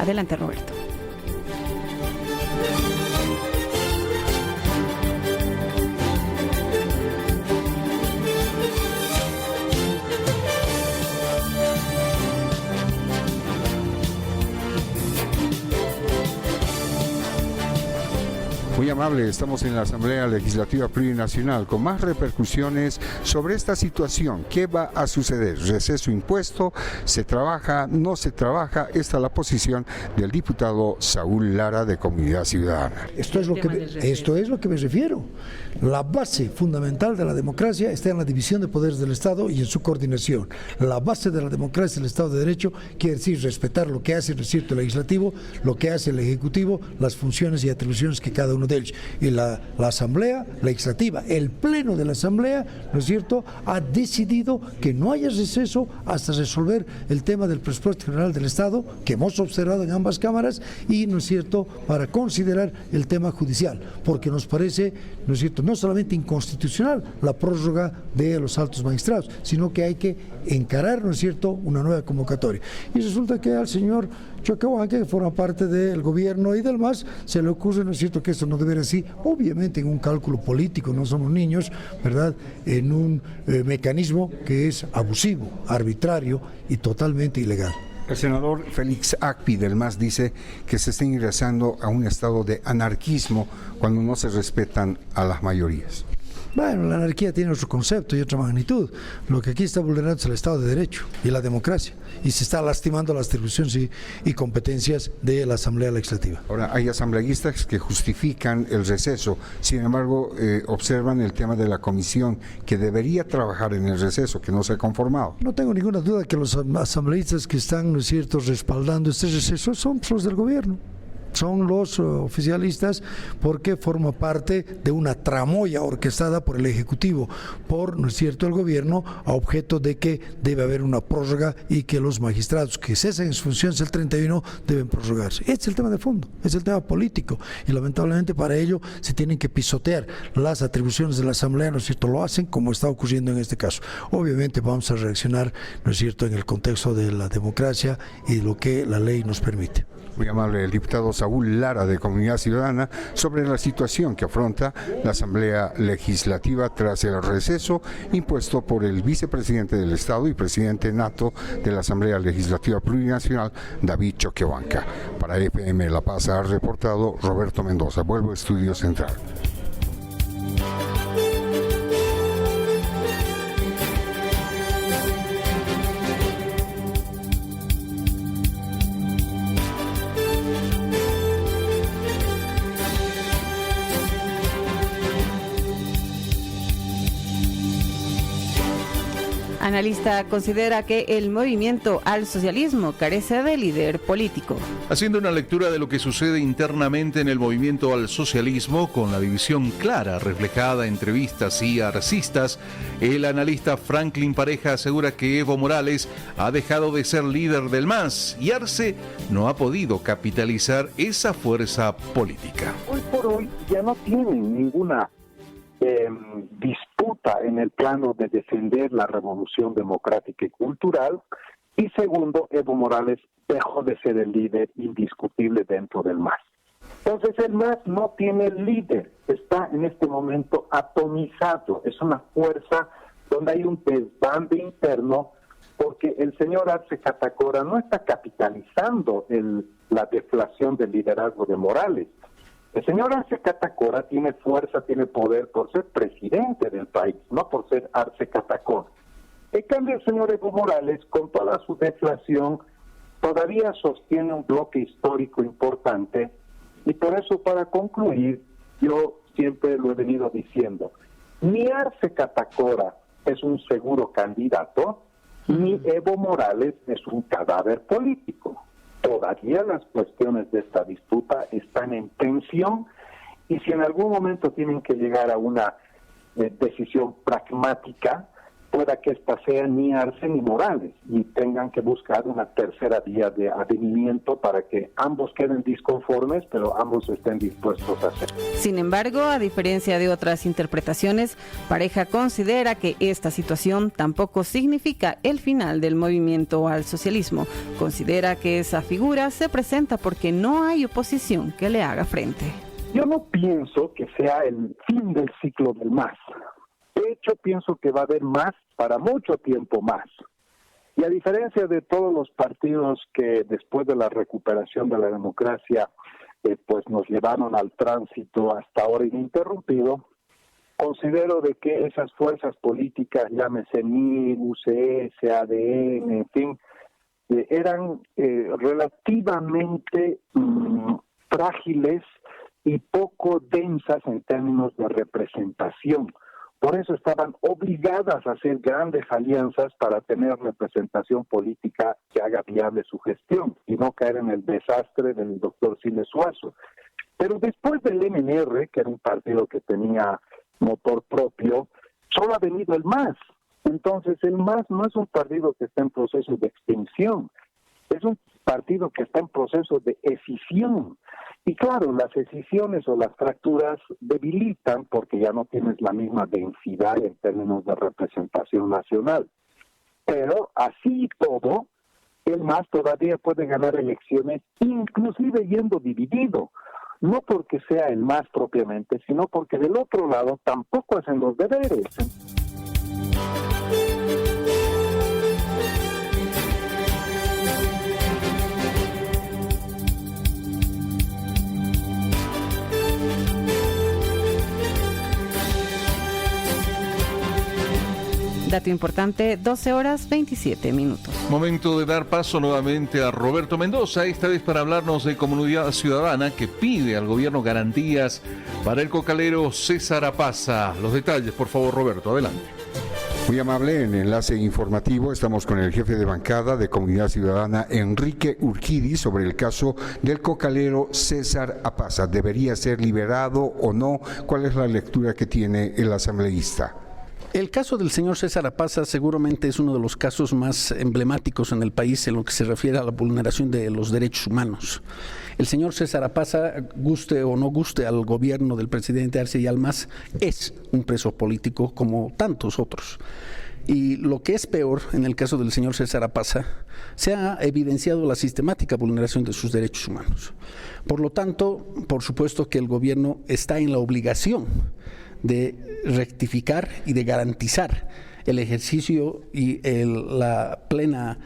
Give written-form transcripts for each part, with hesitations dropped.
Adelante, Roberto. Muy amable, estamos en la Asamblea Legislativa Plurinacional con más repercusiones sobre esta situación. ¿Qué va a suceder? ¿Receso impuesto? ¿Se trabaja? ¿No se trabaja? Esta es la posición del diputado Saúl Lara de Comunidad Ciudadana. Esto es lo que me refiero. La base fundamental de la democracia está en la división de poderes del Estado y en su coordinación. La base de la democracia es el Estado de Derecho, quiere decir respetar lo que hace el recinto legislativo, lo que hace el Ejecutivo, las funciones y atribuciones que cada uno de ellos. Y la Asamblea Legislativa, el Pleno de la Asamblea, ¿no es cierto?, ha decidido que no haya receso hasta resolver el tema del presupuesto general del Estado, que hemos observado en ambas cámaras, y, ¿no es cierto?, para considerar el tema judicial, porque nos parece, ¿no es cierto?, no solamente inconstitucional la prórroga de los altos magistrados, sino que hay que encarar, ¿no es cierto?, una nueva convocatoria. Y resulta que al señor Choquehuanca, que forma parte del gobierno y del MAS, se le ocurre, ¿no es cierto?, que esto no debería ser así, obviamente en un cálculo político, no somos niños, ¿verdad?, en un mecanismo que es abusivo, arbitrario y totalmente ilegal. El senador Félix Acpi del MAS dice que se está ingresando a un estado de anarquismo cuando no se respetan a las mayorías. Bueno, la anarquía tiene otro concepto y otra magnitud. Lo que aquí está vulnerando es el Estado de Derecho y la democracia, y se está lastimando las atribuciones y competencias de la Asamblea Legislativa. Ahora, hay asambleístas que justifican el receso, sin embargo, observan el tema de la comisión que debería trabajar en el receso, que no se ha conformado. No tengo ninguna duda que los asambleístas que están, ¿no es cierto?, respaldando este receso son los del gobierno. Son los oficialistas, porque forma parte de una tramoya orquestada por el Ejecutivo, por, ¿no es cierto?, el gobierno, a objeto de que debe haber una prórroga y que los magistrados que cesen en sus funciones el 31 deben prorrogarse. Este es el tema de fondo, es el tema político, y lamentablemente para ello se tienen que pisotear las atribuciones de la Asamblea, ¿no es cierto?, lo hacen como está ocurriendo en este caso. Obviamente vamos a reaccionar, ¿no es cierto?, en el contexto de la democracia y lo que la ley nos permite. Muy amable, el diputado Saúl Lara de Comunidad Ciudadana sobre la situación que afronta la Asamblea Legislativa tras el receso impuesto por el vicepresidente del Estado y presidente nato de la Asamblea Legislativa Plurinacional, David Choquehuanca. Para FM La Paz ha reportado Roberto Mendoza. Vuelvo a Estudio Central. Analista considera que el movimiento al socialismo carece de líder político. Haciendo una lectura de lo que sucede internamente en el movimiento al socialismo, con la división clara reflejada entre vistas y arcistas, el analista Franklin Pareja asegura que Evo Morales ha dejado de ser líder del MAS y Arce no ha podido capitalizar esa fuerza política. Hoy por hoy ya no tienen ninguna disputa en el plano de defender la revolución democrática y cultural, y segundo, Evo Morales dejó de ser el líder indiscutible dentro del MAS. Entonces el MAS no tiene líder, está en este momento atomizado, es una fuerza donde hay un desbande interno, porque el señor Arce Catacora no está capitalizando la deflación del liderazgo de Morales. El señor Arce Catacora tiene fuerza, tiene poder por ser presidente del país, no por ser Arce Catacora. En cambio, el señor Evo Morales, con toda su deflación, todavía sostiene un bloque histórico importante, y por eso, para concluir, yo siempre lo he venido diciendo, ni Arce Catacora es un seguro candidato, ni Evo Morales es un cadáver político. Todavía las cuestiones de esta disputa están en tensión, y si en algún momento tienen que llegar a una decisión pragmática, pueda que esta sea ni Arce ni Morales y tengan que buscar una tercera vía de avenimiento para que ambos queden disconformes, pero ambos estén dispuestos a hacer. Sin embargo, a diferencia de otras interpretaciones, Pareja considera que esta situación tampoco significa el final del movimiento al socialismo. Considera que esa figura se presenta porque no hay oposición que le haga frente. Yo no pienso que sea el fin del ciclo del MAS. De hecho, pienso que va a haber MAS para mucho tiempo más. Y a diferencia de todos los partidos que después de la recuperación de la democracia pues nos llevaron al tránsito hasta ahora ininterrumpido, considero de que esas fuerzas políticas, llámese MIR, UCS, ADN, en fin, eran relativamente frágiles y poco densas en términos de representación. Por eso estaban obligadas a hacer grandes alianzas para tener representación política que haga viable su gestión y no caer en el desastre del doctor Siles Suazo. Pero después del MNR, que era un partido que tenía motor propio, solo ha venido el MAS. Entonces el MAS no es un partido que está en proceso de extinción, es un partido que está en proceso de escisión. Y claro, las escisiones o las fracturas debilitan porque ya no tienes la misma densidad en términos de representación nacional. Pero así y todo, el MAS todavía puede ganar elecciones, inclusive yendo dividido. No porque sea el MAS propiamente, sino porque del otro lado tampoco hacen los deberes. Dato importante, 12 horas 27 minutos. Momento de dar paso nuevamente a Roberto Mendoza, esta vez para hablarnos de Comunidad Ciudadana que pide al gobierno garantías para el cocalero César Apaza. Los detalles, por favor, Roberto, adelante. Muy amable, en Enlace Informativo estamos con el jefe de bancada de Comunidad Ciudadana, Enrique Urquidi, sobre el caso del cocalero César Apaza. ¿Debería ser liberado o no? ¿Cuál es la lectura que tiene el asambleísta? El caso del señor César Apaza seguramente es uno de los casos más emblemáticos en el país en lo que se refiere a la vulneración de los derechos humanos. El señor César Apaza, guste o no guste al gobierno del presidente Arce y al MAS, es un preso político como tantos otros. Y lo que es peor, en el caso del señor César Apaza, se ha evidenciado la sistemática vulneración de sus derechos humanos. Por lo tanto, por supuesto que el gobierno está en la obligación de rectificar y de garantizar el ejercicio y las plenas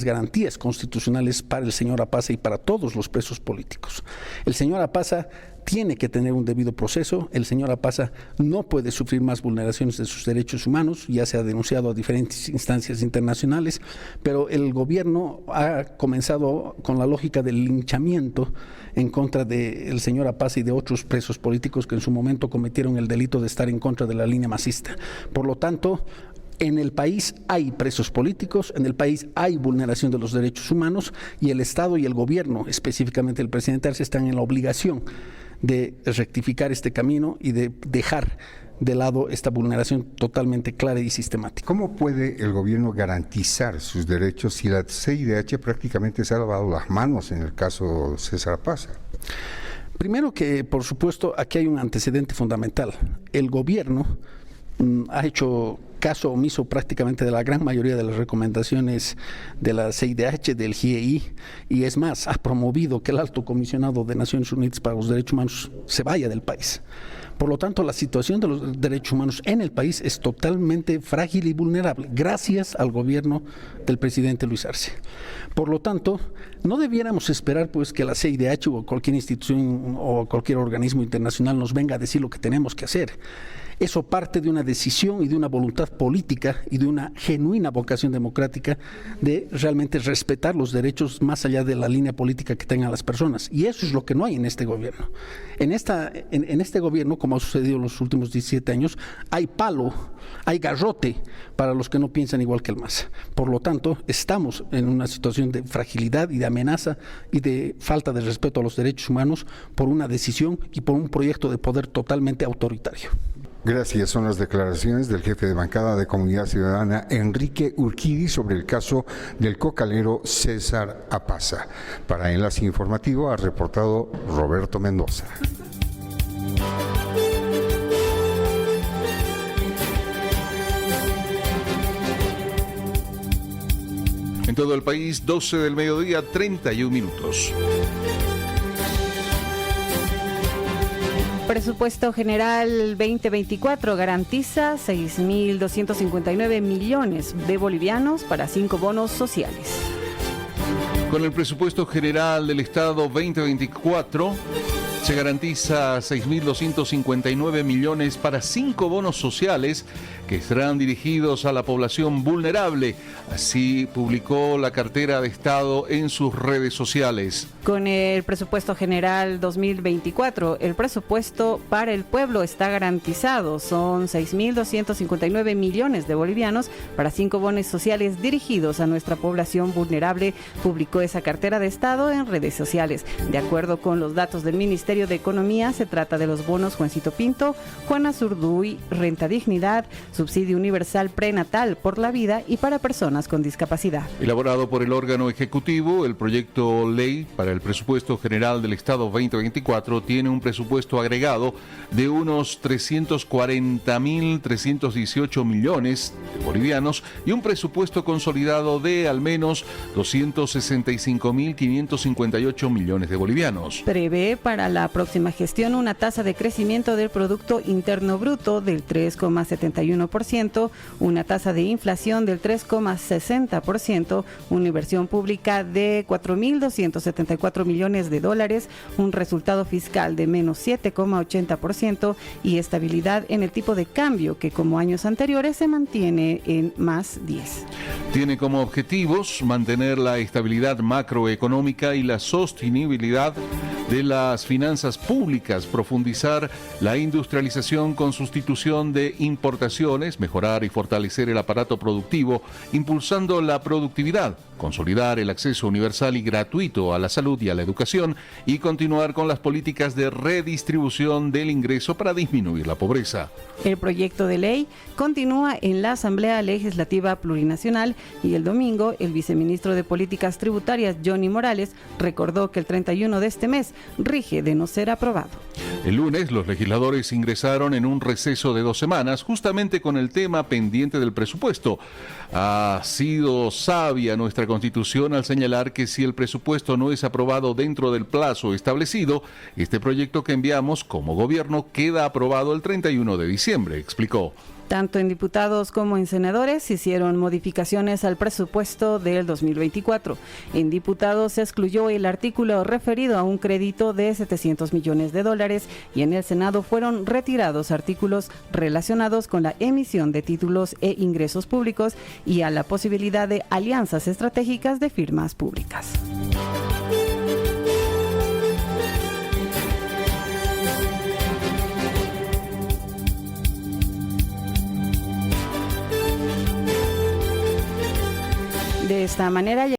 garantías constitucionales para el señor Apaza y para todos los presos políticos. El señor Apaza tiene que tener un debido proceso. El señor Apaza no puede sufrir más vulneraciones de sus derechos humanos, ya se ha denunciado a diferentes instancias internacionales, pero el gobierno ha comenzado con la lógica del linchamiento en contra del señor Apaza y de otros presos políticos que en su momento cometieron el delito de estar en contra de la línea masista. Por lo tanto, en el país hay presos políticos, en el país hay vulneración de los derechos humanos y el Estado y el gobierno, específicamente el presidente Arce, están en la obligación de rectificar este camino y de dejar de lado esta vulneración totalmente clara y sistemática. ¿Cómo puede el gobierno garantizar sus derechos si la CIDH prácticamente se ha lavado las manos en el caso César Apaza? Primero que, por supuesto, aquí hay un antecedente fundamental. El gobierno ha hecho caso omiso prácticamente de la gran mayoría de las recomendaciones de la CIDH, del GIEI, y es más, ha promovido que el alto comisionado de Naciones Unidas para los Derechos Humanos se vaya del país. Por lo tanto, la situación de los derechos humanos en el país es totalmente frágil y vulnerable, gracias al gobierno del presidente Luis Arce. Por lo tanto, no debiéramos esperar pues que la CIDH o cualquier institución o cualquier organismo internacional nos venga a decir lo que tenemos que hacer. Eso parte de una decisión y de una voluntad política y de una genuina vocación democrática de realmente respetar los derechos más allá de la línea política que tengan las personas. Y eso es lo que no hay en este gobierno. En este gobierno, como ha sucedido en los últimos 17 años, hay palo, hay garrote para los que no piensan igual que el MAS. Por lo tanto, estamos en una situación de fragilidad y de amenaza y de falta de respeto a los derechos humanos por una decisión y por un proyecto de poder totalmente autoritario. Gracias. Son las declaraciones del jefe de bancada de Comunidad Ciudadana, Enrique Urquidi, sobre el caso del cocalero César Apaza. Para Enlace Informativo ha reportado Roberto Mendoza. En todo el país, 12 del mediodía, 31 minutos. Presupuesto General 2024 garantiza 6.259 millones de bolivianos para 5 bonos sociales. Con el presupuesto general del Estado 2024 se garantiza 6.259 millones para 5 bonos sociales que serán dirigidos a la población vulnerable. Así publicó la cartera de Estado en sus redes sociales. Con el presupuesto general 2024, el presupuesto para el pueblo está garantizado. Son 6.259 millones de bolivianos para 5 bonos sociales dirigidos a nuestra población vulnerable, publicó esa cartera de Estado en redes sociales. De acuerdo con los datos del Ministerio de Economía, se trata de los bonos Juancito Pinto, Juana Zurduy, Renta Dignidad, Subsidio Universal Prenatal por la Vida y para personas con discapacidad. Elaborado por el órgano ejecutivo, el proyecto ley para el presupuesto general del Estado 2024 tiene un presupuesto agregado de unos 340.318 millones de bolivianos y un presupuesto consolidado de al menos 265.558 millones de bolivianos. Prevé para la próxima gestión una tasa de crecimiento del Producto Interno Bruto del 3,71%, una tasa de inflación del 3,60%, una inversión pública de 4.274 millones de dólares, un resultado fiscal de menos 7,80% y estabilidad en el tipo de cambio que como años anteriores se mantiene en más 10. Tiene como objetivos mantener la estabilidad macroeconómica y la sostenibilidad de las finanzas públicas, profundizar la industrialización con sustitución de importaciones, mejorar y fortalecer el aparato productivo, impulsando la productividad, consolidar el acceso universal y gratuito a la salud y a la educación y continuar con las políticas de redistribución del ingreso para disminuir la pobreza. El proyecto de ley continúa en la Asamblea Legislativa Plurinacional y el domingo el viceministro de Políticas Tributarias, Johnny Morales, recordó que el 31 de este mes rige de no ser aprobado. El lunes los legisladores ingresaron en un receso de 2 semanas justamente con el tema pendiente del presupuesto. Ha sido sabia nuestra Constitución al señalar que si el presupuesto no es aprobado dentro del plazo establecido, este proyecto que enviamos como gobierno queda aprobado el 31 de diciembre, explicó. Tanto en diputados como en senadores se hicieron modificaciones al presupuesto del 2024. En diputados se excluyó el artículo referido a un crédito de 700 millones de dólares y en el Senado fueron retirados artículos relacionados con la emisión de títulos e ingresos públicos y a la posibilidad de alianzas estratégicas de firmas públicas. De esta manera